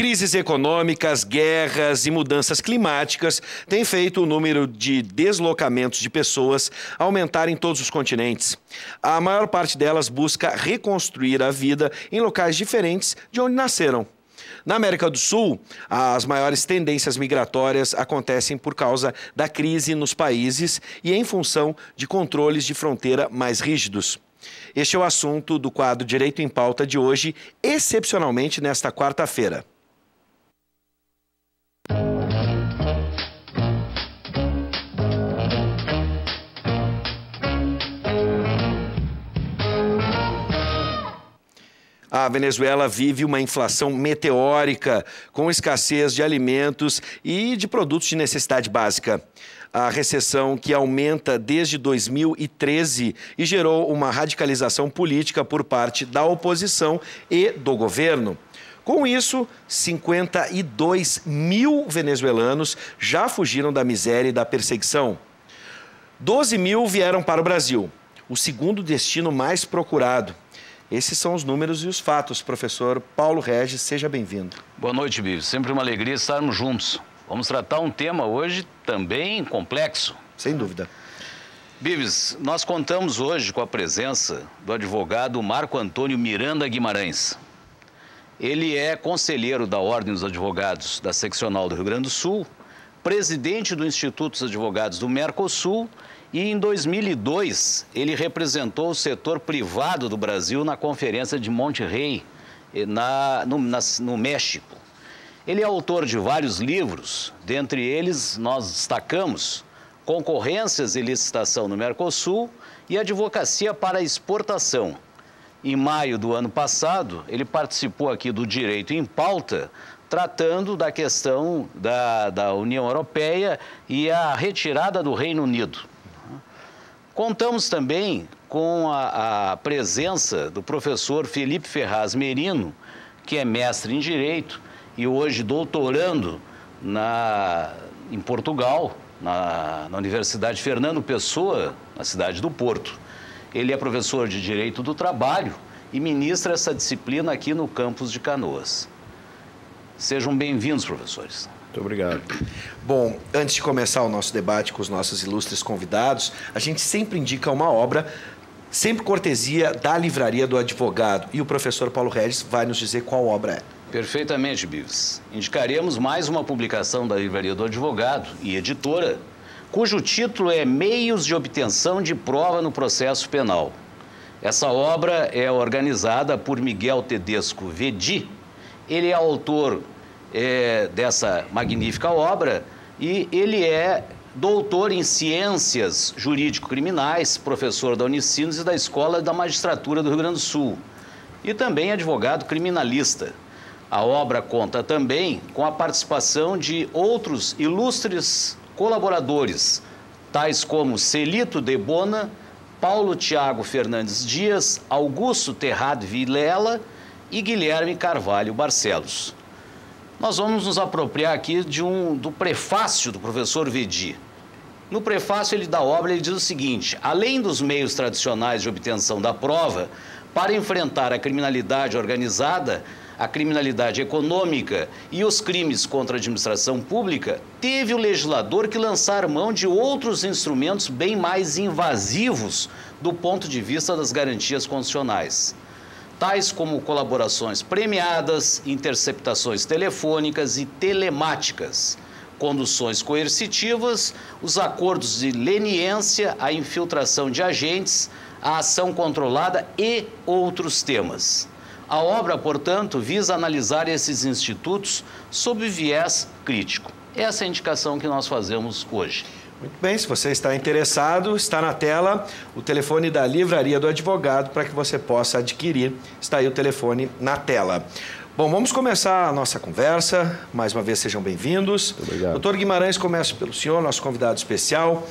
Crises econômicas, guerras e mudanças climáticas têm feito o número de deslocamentos de pessoas aumentar em todos os continentes. A maior parte delas busca reconstruir a vida em locais diferentes de onde nasceram. Na América do Sul, as maiores tendências migratórias acontecem por causa da crise nos países e em função de controles de fronteira mais rígidos. Este é o assunto do quadro Direito em Pauta de hoje, excepcionalmente nesta quarta-feira. A Venezuela vive uma inflação meteórica, com escassez de alimentos e de produtos de necessidade básica. A recessão que aumenta desde 2013 e gerou uma radicalização política por parte da oposição e do governo. Com isso, 52 mil venezuelanos já fugiram da miséria e da perseguição. 12 mil vieram para o Brasil, o segundo destino mais procurado. Esses são os números e os fatos. Professor Paulo Regis, seja bem-vindo. Boa noite, Bives. Sempre uma alegria estarmos juntos. Vamos tratar um tema hoje também complexo. Sem dúvida. Bives, nós contamos hoje com a presença do advogado Marco Antônio Miranda Guimarães. Ele é conselheiro da Ordem dos Advogados da Seccional do Rio Grande do Sul, presidente do Instituto dos Advogados do Mercosul e, em 2002, ele representou o setor privado do Brasil na Conferência de Monterrey, no México. Ele é autor de vários livros, dentre eles nós destacamos Concorrências e Licitação no Mercosul e Advocacia para a Exportação. Em maio do ano passado, ele participou aqui do Direito em Pauta, tratando da questão da União Europeia e a retirada do Reino Unido. Contamos também com a presença do professor Felipe Ferraz Merino, que é mestre em Direito e hoje doutorando em Portugal, na Universidade Fernando Pessoa, na cidade do Porto. Ele é professor de Direito do Trabalho e ministra essa disciplina aqui no campus de Canoas. Sejam bem-vindos, professores. Muito obrigado. Bom, antes de começar o nosso debate com os nossos ilustres convidados, a gente sempre indica uma obra, sempre cortesia da Livraria do Advogado. E o professor Paulo Regis vai nos dizer qual obra é. Perfeitamente, Bives. Indicaremos mais uma publicação da Livraria do Advogado e editora, cujo título é Meios de Obtenção de Prova no Processo Penal. Essa obra é organizada por Miguel Tedesco Vedi. Ele é autor dessa magnífica obra e ele é doutor em Ciências Jurídico-Criminais, professor da Unicinos e da Escola da Magistratura do Rio Grande do Sul e também advogado criminalista. A obra conta também com a participação de outros ilustres colaboradores, tais como Celito de Bona, Paulo Tiago Fernandes Dias, Augusto Terrado Vilela e Guilherme Carvalho Barcelos. Nós vamos nos apropriar aqui do prefácio do professor Vedi. No prefácio da obra ele diz o seguinte: além dos meios tradicionais de obtenção da prova, para enfrentar a criminalidade organizada, a criminalidade econômica e os crimes contra a administração pública, teve o legislador que lançar mão de outros instrumentos bem mais invasivos do ponto de vista das garantias constitucionais, tais como colaborações premiadas, interceptações telefônicas e telemáticas, conduções coercitivas, os acordos de leniência, a infiltração de agentes, a ação controlada e outros temas. A obra, portanto, visa analisar esses institutos sob viés crítico. Essa é a indicação que nós fazemos hoje. Muito bem, se você está interessado, está na tela o telefone da Livraria do Advogado para que você possa adquirir. Está aí o telefone na tela. Bom, vamos começar a nossa conversa. Mais uma vez, sejam bem-vindos. Muito obrigado. Doutor Guimarães, começo pelo senhor, nosso convidado especial.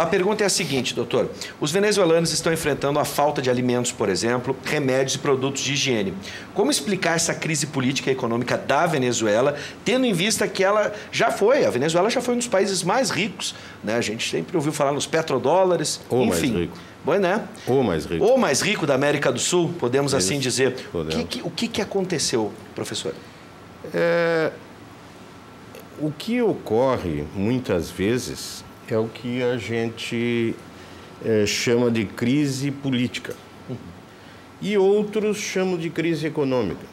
A pergunta é a seguinte, doutor. Os venezuelanos estão enfrentando a falta de alimentos, por exemplo, remédios e produtos de higiene. Como explicar essa crise política e econômica da Venezuela, tendo em vista que a Venezuela já foi um dos países mais ricos, né? A gente sempre ouviu falar nos petrodólares, Ou enfim. mais rico. Bom, né? O mais rico. O mais rico da América do Sul, podemos assim dizer. Podemos. O que aconteceu, professor? O que ocorre muitas vezes é o que a gente chama de crise política. E outros chamam de crise econômica.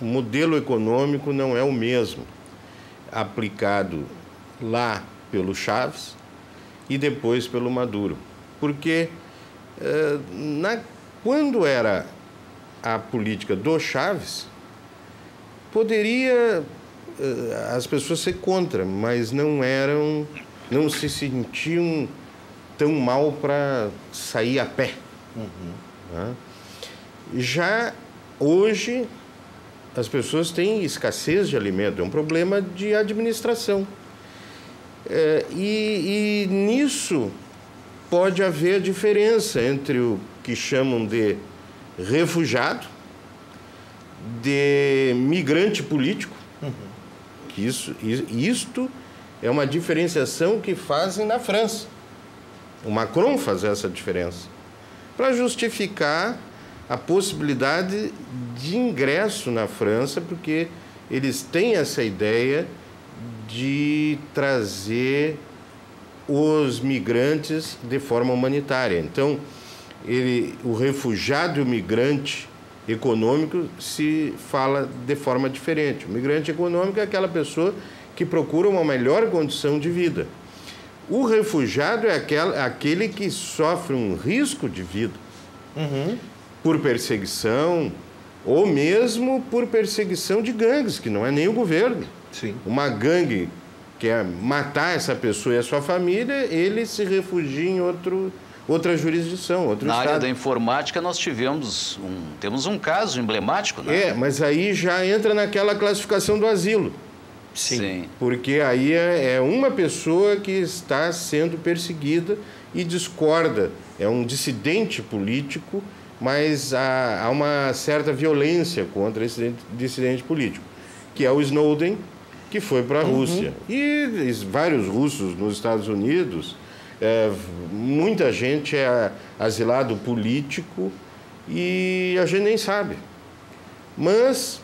O modelo econômico não é o mesmo aplicado lá pelo Chaves e depois pelo Maduro. Porque quando era a política do Chaves, poderia as pessoas ser contra, mas não se sentiam tão mal para sair a pé. Né? Já hoje, as pessoas têm escassez de alimento, é um problema de administração. E nisso pode haver diferença entre o que chamam de refugiado, de migrante político, que isto é uma diferenciação que fazem na França. O Macron faz essa diferença para justificar a possibilidade de ingresso na França, porque eles têm essa ideia de trazer os migrantes de forma humanitária. Então, o refugiado e o migrante econômico se fala de forma diferente. O migrante econômico é aquela pessoa que procura uma melhor condição de vida. O refugiado é aquele que sofre um risco de vida por perseguição ou mesmo por perseguição de gangues, que não é nem o governo. Sim. Uma gangue quer matar essa pessoa e a sua família, ele se refugia em outra jurisdição, outro estado. Na área da informática nós temos um caso emblemático, né? Mas aí já entra naquela classificação do asilo. Sim. Porque aí é uma pessoa que está sendo perseguida e discorda. É um dissidente político, mas há uma certa violência contra esse dissidente político, que é o Snowden, que foi para a Rússia. E vários russos nos Estados Unidos, muita gente é asilado político e a gente nem sabe. Mas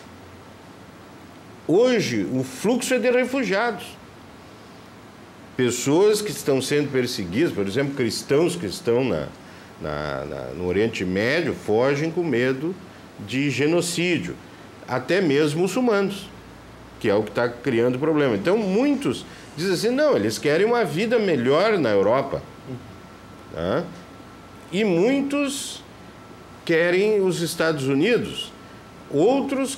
hoje o fluxo é de refugiados. Pessoas que estão sendo perseguidas, por exemplo, cristãos que estão no Oriente Médio, fogem com medo de genocídio. Até mesmo muçulmanos, que é o que está criando problema. Então, muitos dizem assim, não, eles querem uma vida melhor na Europa. Tá? E muitos querem os Estados Unidos. Outros,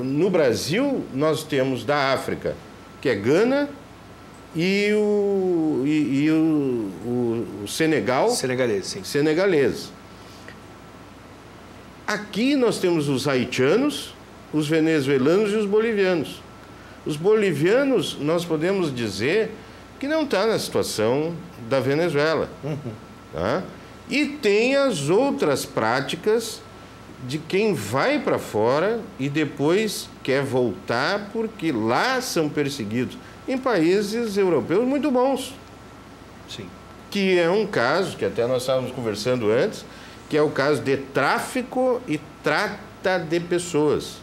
no Brasil, nós temos da África, que é Gana, e o Senegal. Senegalês, sim. Senegalês. Aqui nós temos os haitianos, os venezuelanos e os bolivianos. Os bolivianos, nós podemos dizer que não está na situação da Venezuela. Tá? E tem as outras práticas de quem vai para fora e depois quer voltar porque lá são perseguidos em países europeus muito bons. Sim. Que é um caso, que até nós estávamos conversando antes, que é o caso de tráfico e trata de pessoas,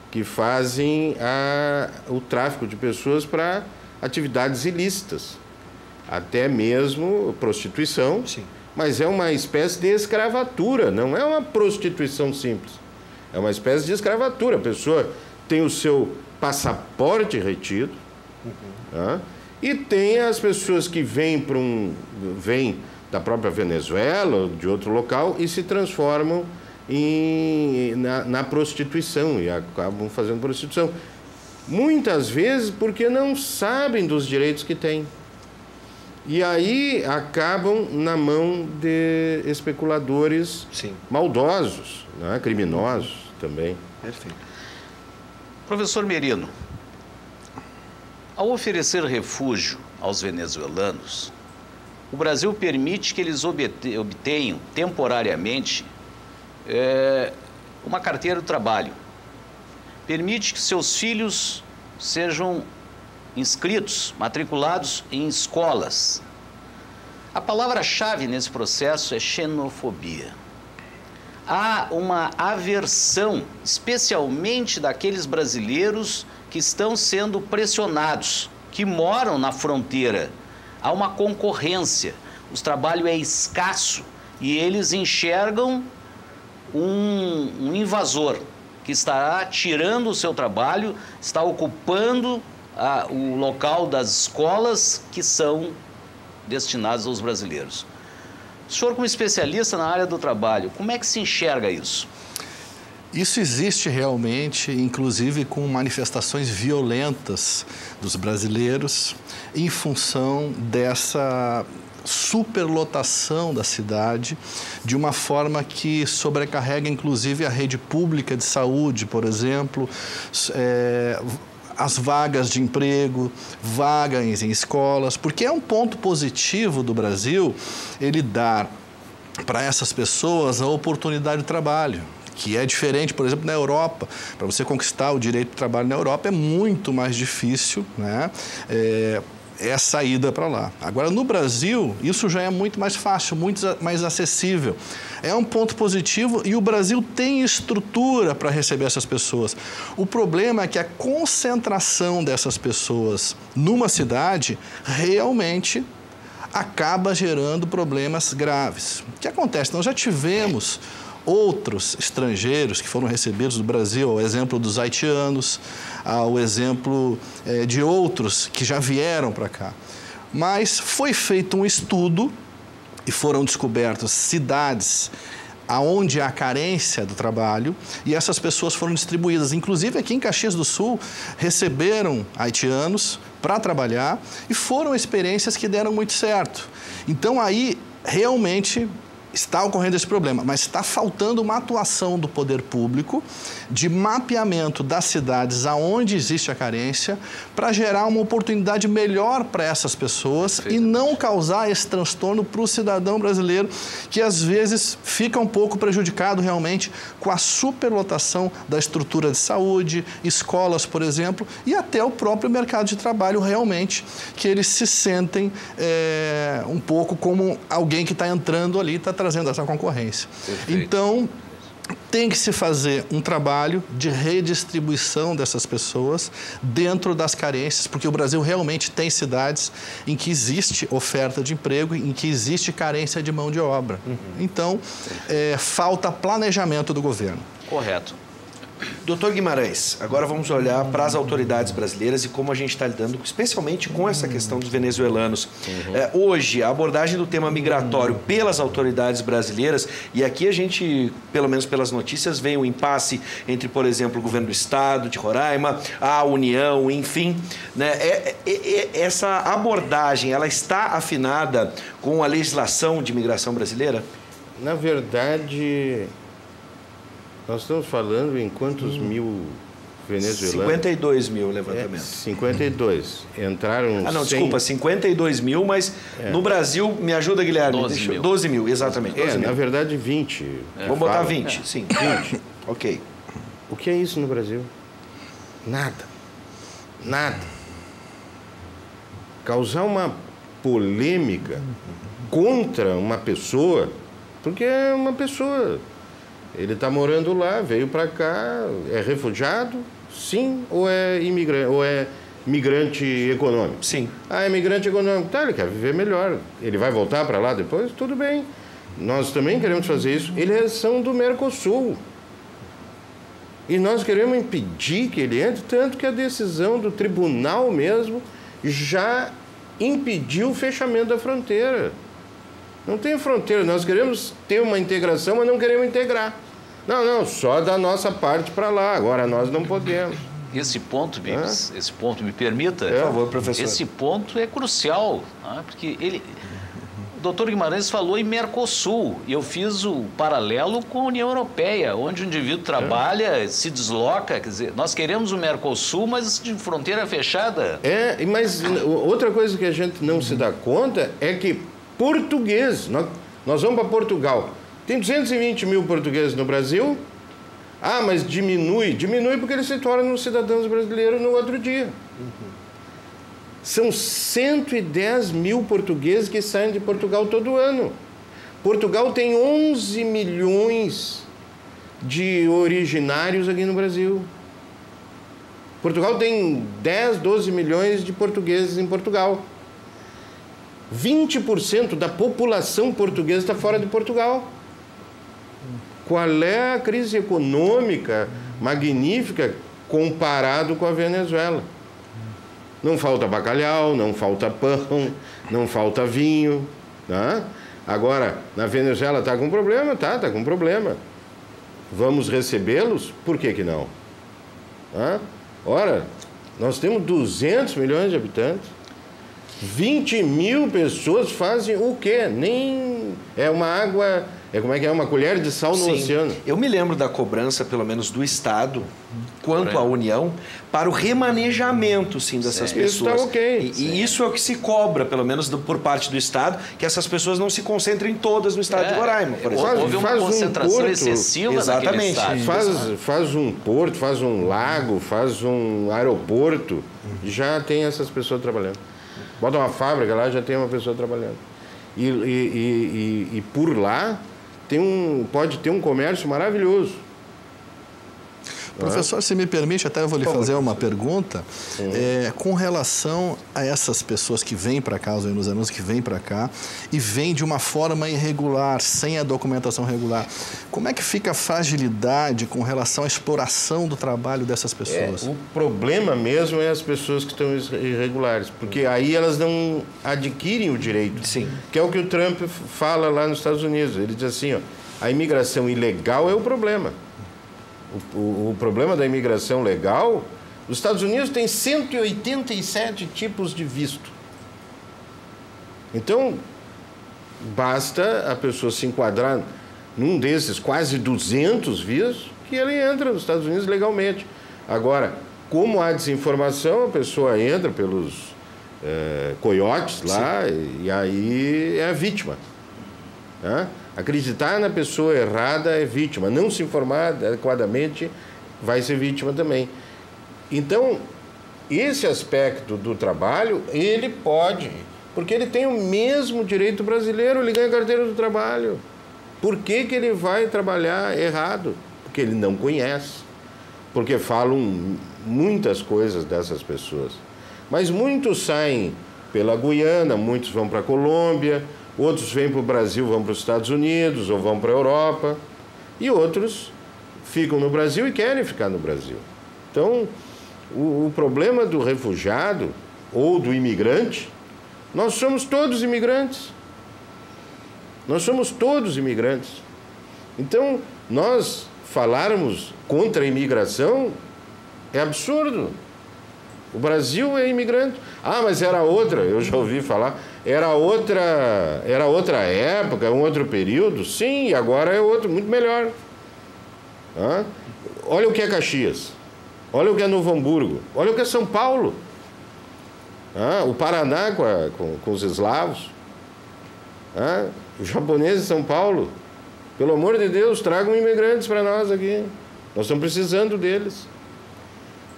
que fazem o tráfico de pessoas para atividades ilícitas, até mesmo prostituição. Sim. Mas é uma espécie de escravatura, não é uma prostituição simples. É uma espécie de escravatura. A pessoa tem o seu passaporte retido, tá? E tem as pessoas que vêm da própria Venezuela ou de outro local e se transformam na prostituição e acabam fazendo prostituição. Muitas vezes porque não sabem dos direitos que têm. E aí acabam na mão de especuladores maldosos, né? Criminosos também. Perfeito. Professor Merino, ao oferecer refúgio aos venezuelanos, o Brasil permite que eles obtenham temporariamente uma carteira de trabalho. Permite que seus filhos sejam inscritos, matriculados em escolas. A palavra-chave nesse processo é xenofobia. há uma aversão, especialmente daqueles brasileiros que estão sendo pressionados, que moram na fronteira. Há uma concorrência, o trabalho é escasso e eles enxergam um invasor que estará tirando o seu trabalho, está ocupando o local das escolas que são destinadas aos brasileiros. O senhor, como especialista na área do trabalho, como é que se enxerga isso? Isso existe realmente, inclusive com manifestações violentas dos brasileiros em função dessa superlotação da cidade, de uma forma que sobrecarrega inclusive a rede pública de saúde, por exemplo, as vagas de emprego, vagas em escolas, porque é um ponto positivo do Brasil ele dar para essas pessoas a oportunidade de trabalho, que é diferente, por exemplo, na Europa. Para você conquistar o direito de trabalho na Europa é muito mais difícil, né? É a saída para lá. Agora, no Brasil, isso já é muito mais fácil, muito mais acessível. É um ponto positivo e o Brasil tem estrutura para receber essas pessoas. O problema é que a concentração dessas pessoas numa cidade realmente acaba gerando problemas graves. O que acontece? Nós já tivemos outros estrangeiros que foram recebidos do Brasil, ao exemplo dos haitianos, ao exemplo de outros que já vieram para cá. Mas foi feito um estudo e foram descobertas cidades aonde há carência do trabalho e essas pessoas foram distribuídas. Inclusive aqui em Caxias do Sul receberam haitianos para trabalhar e foram experiências que deram muito certo. Então aí realmente está ocorrendo esse problema, mas está faltando uma atuação do poder público de mapeamento das cidades aonde existe a carência para gerar uma oportunidade melhor para essas pessoas e não causar esse transtorno para o cidadão brasileiro que às vezes fica um pouco prejudicado realmente com a superlotação da estrutura de saúde, escolas, por exemplo, e até o próprio mercado de trabalho realmente, que eles se sentem um pouco como alguém que está entrando ali, está trazendo essa concorrência. Perfeito. Então, tem que se fazer um trabalho de redistribuição dessas pessoas dentro das carências, porque o Brasil realmente tem cidades em que existe oferta de emprego, em que existe carência de mão de obra. Então, falta planejamento do governo. Correto. Doutor Guimarães, agora vamos olhar para as autoridades brasileiras e como a gente está lidando, especialmente com essa questão dos venezuelanos. Hoje, a abordagem do tema migratório pelas autoridades brasileiras, e aqui a gente, pelo menos pelas notícias, vem um impasse entre, por exemplo, o governo do estado de Roraima, a União, enfim, né? Essa abordagem, ela está afinada com a legislação de imigração brasileira? Na verdade, nós estamos falando em quantos mil venezuelanos? 52 mil levantamento. 52. Entraram 100... desculpa, 52 mil, mas no Brasil, me ajuda, Guilherme. 12 mil, exatamente. 12 mil. Na verdade, 20. Vamos botar 20, sim. 20. Ok. O que é isso no Brasil? Nada. Nada. Causar uma polêmica contra uma pessoa, porque é uma pessoa... Ele está morando lá, veio para cá, é refugiado, sim, ou é imigrante, ou é migrante econômico? Sim. Ah, é migrante econômico. Tá, ele quer viver melhor. Ele vai voltar para lá depois? Tudo bem. Nós também queremos fazer isso. Eles são do Mercosul. E nós queremos impedir que ele entre, tanto que a decisão do tribunal mesmo já impediu o fechamento da fronteira. Não tem fronteira, nós queremos ter uma integração, mas não queremos integrar. Não, só da nossa parte para lá, agora nós não podemos. Esse ponto, Bibs, esse ponto, me permita, por favor, professor. Esse ponto é crucial, né? Porque o doutor Guimarães falou em Mercosul, e eu fiz o paralelo com a União Europeia, onde o indivíduo trabalha, se desloca, quer dizer, nós queremos o Mercosul, mas de fronteira fechada. Mas outra coisa que a gente não se dá conta é que português, nós vamos para Portugal, tem 220 mil portugueses no Brasil, mas diminui porque eles se tornam cidadãos brasileiros no outro dia. São 110 mil portugueses que saem de Portugal todo ano. Portugal tem 11 milhões de originários aqui no Brasil. Portugal tem 10, 12 milhões de portugueses em Portugal. 20% da população portuguesa está fora de Portugal. Qual é a crise econômica magnífica comparado com a Venezuela? Não falta bacalhau, não falta pão, não falta vinho. Tá? Agora, na Venezuela está com problema? Está com problema. Vamos recebê-los? Por que não? Tá? Ora, nós temos 200 milhões de habitantes. 20 mil pessoas fazem o quê? Nem é uma água... como é que é? Uma colher de sal no oceano. Eu me lembro da cobrança, pelo menos do Estado, quanto à União, para o remanejamento, sim, dessas pessoas. Isso está ok. E isso é o que se cobra, pelo menos por parte do Estado, que essas pessoas não se concentrem todas no Estado de Roraima, por exemplo. Houve uma concentração excessiva naquele estado. Faz um porto, faz um lago, faz um aeroporto, já tem essas pessoas trabalhando. Bota uma fábrica lá, já tem uma pessoa trabalhando. E por lá pode ter um comércio maravilhoso. Professor, se me permite, até eu vou lhe fazer uma pergunta. Com relação a essas pessoas que vêm para cá, os venezuelanos que vêm para cá, e vêm de uma forma irregular, sem a documentação regular, como é que fica a fragilidade com relação à exploração do trabalho dessas pessoas? O problema mesmo é as pessoas que estão irregulares, porque aí elas não adquirem o direito. Sim. Que é o que o Trump fala lá nos Estados Unidos. Ele diz assim, a imigração ilegal é o problema. O problema da imigração legal, os Estados Unidos têm 187 tipos de visto. Então, basta a pessoa se enquadrar num desses quase 200 vistos que ele entra nos Estados Unidos legalmente. Agora, como há desinformação, a pessoa entra pelos coiotes lá e aí é a vítima. Né? Acreditar na pessoa errada é vítima. Não se informar adequadamente vai ser vítima também. Então, esse aspecto do trabalho, ele pode, porque ele tem o mesmo direito brasileiro, ele ganha carteira do trabalho. Por que ele vai trabalhar errado? Porque ele não conhece. Porque falam muitas coisas dessas pessoas. Mas muitos saem pela Guiana, muitos vão para a Colômbia, outros vêm para o Brasil, vão para os Estados Unidos ou vão para a Europa. E outros ficam no Brasil e querem ficar no Brasil. Então, o problema do refugiado ou do imigrante, nós somos todos imigrantes. Nós somos todos imigrantes. Então, nós falarmos contra a imigração é absurdo. O Brasil é imigrante. Ah, mas era outra, eu já ouvi falar, era outra época, um outro período. Sim, e agora é outro, muito melhor. Ah? Olha o que é Caxias, olha o que é Novo Hamburgo, olha o que é São Paulo. Ah, o Paraná com os eslavos. Ah, os japoneses de São Paulo. Pelo amor de Deus, tragam imigrantes para nós aqui. Nós estamos precisando deles.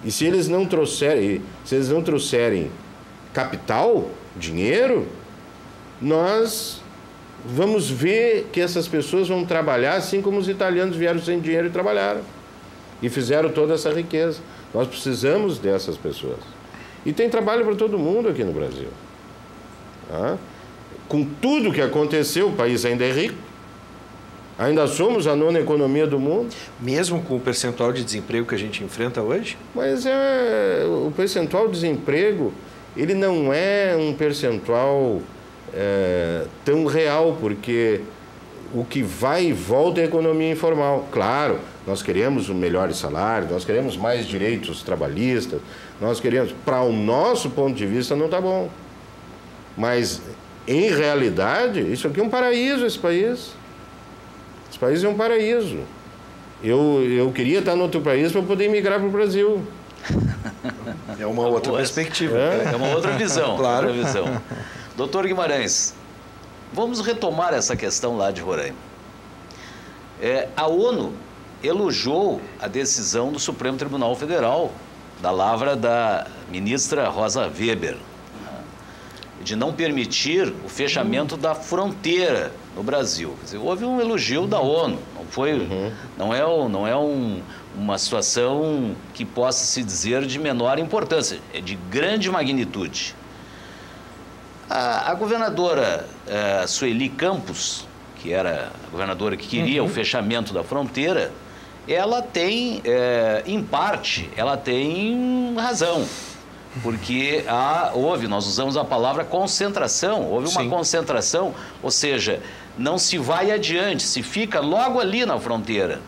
E se eles não trouxerem capital, dinheiro, nós vamos ver que essas pessoas vão trabalhar assim como os italianos vieram sem dinheiro e trabalharam. E fizeram toda essa riqueza. Nós precisamos dessas pessoas. E tem trabalho para todo mundo aqui no Brasil. Tá? Com tudo que aconteceu, o país ainda é rico. Ainda somos a 9ª economia do mundo. Mesmo com o percentual de desemprego que a gente enfrenta hoje? Mas o percentual de desemprego, ele não é um percentual tão real, porque o que vai e volta é a economia informal. Claro, nós queremos um melhor salário, nós queremos mais direitos trabalhistas, nós queremos... Para o nosso ponto de vista não está bom. Mas, em realidade, isso aqui é um paraíso, esse país. Esse país é um paraíso. Eu queria estar em outro país para poder migrar para o Brasil. É uma outra perspectiva. É uma outra visão. Claro. Outra visão. Doutor Guimarães, vamos retomar essa questão lá de Roraima. A ONU elogiou a decisão do Supremo Tribunal Federal, da lavra da ministra Rosa Weber. de não permitir o fechamento da fronteira no Brasil. Quer dizer, houve um elogio da ONU, não é uma situação que possa se dizer de menor importância, é de grande magnitude. A governadora Sueli Campos, que era a governadora que queria o fechamento da fronteira, ela tem, em parte, ela tem razão. Porque nós usamos a palavra concentração, houve uma concentração, ou seja, não se vai adiante, se fica logo ali na fronteira.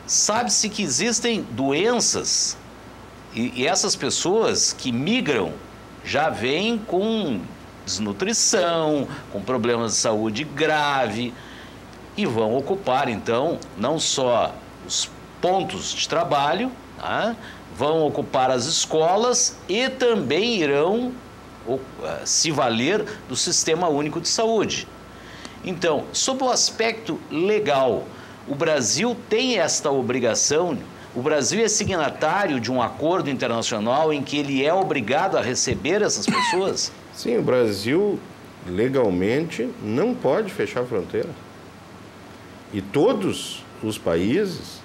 Sabe-se que existem doenças e essas pessoas que migram já vêm com desnutrição, com problemas de saúde grave e vão ocupar, então, não só os pontos de trabalho, tá? Vão ocupar as escolas e também irão se valer do Sistema Único de Saúde. Então, sob o aspecto legal, o Brasil tem esta obrigação. O Brasil é signatário de um acordo internacional em que ele é obrigado a receber essas pessoas? Sim, o Brasil, legalmente, não pode fechar a fronteira. E todos os países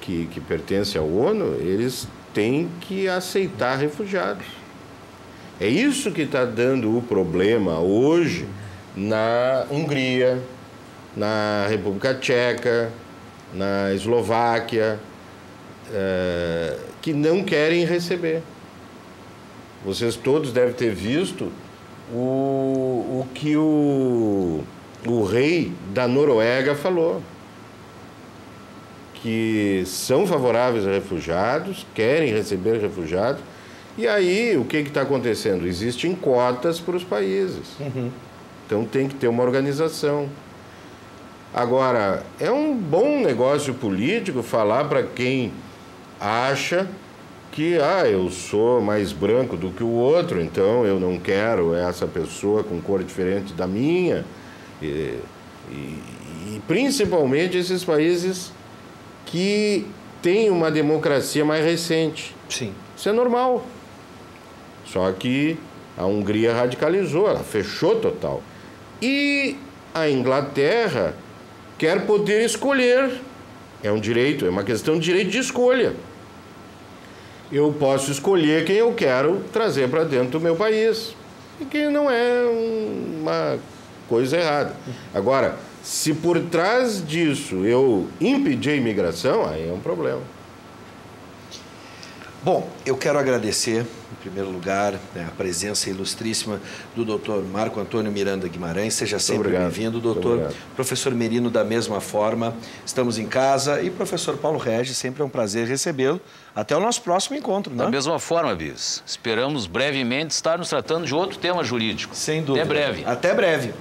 que pertencem à ONU, eles têm que aceitar refugiados. É isso que está dando o problema hoje na Hungria, na República Tcheca, na Eslováquia, que não querem receber. Vocês todos devem ter visto o que o rei da Noruega falou, que são favoráveis a refugiados, querem receber refugiados. E aí, o que está acontecendo? Existem cotas para os países. Então, tem que ter uma organização. Agora, é um bom negócio político falar para quem acha que eu sou mais branco do que o outro, então eu não quero essa pessoa com cor diferente da minha. E principalmente esses países que têm uma democracia mais recente. Sim. Isso é normal. Só que a Hungria radicalizou, ela fechou total. E a Inglaterra quer poder escolher. É um direito, é uma questão de direito de escolha. Eu posso escolher quem eu quero trazer para dentro do meu país. E que não é uma coisa errada. Agora, se por trás disso eu impedir a imigração, aí é um problema. Bom, eu quero agradecer, em primeiro lugar, a presença ilustríssima do doutor Marco Antônio Miranda Guimarães. Seja sempre bem-vindo, doutor. Professor Merino, da mesma forma. Estamos em casa. E professor Paulo Regis, sempre é um prazer recebê-lo. Até o nosso próximo encontro, né? Da mesma forma, Bis. Esperamos brevemente estar nos tratando de outro tema jurídico. Sem dúvida. Até breve. Até breve.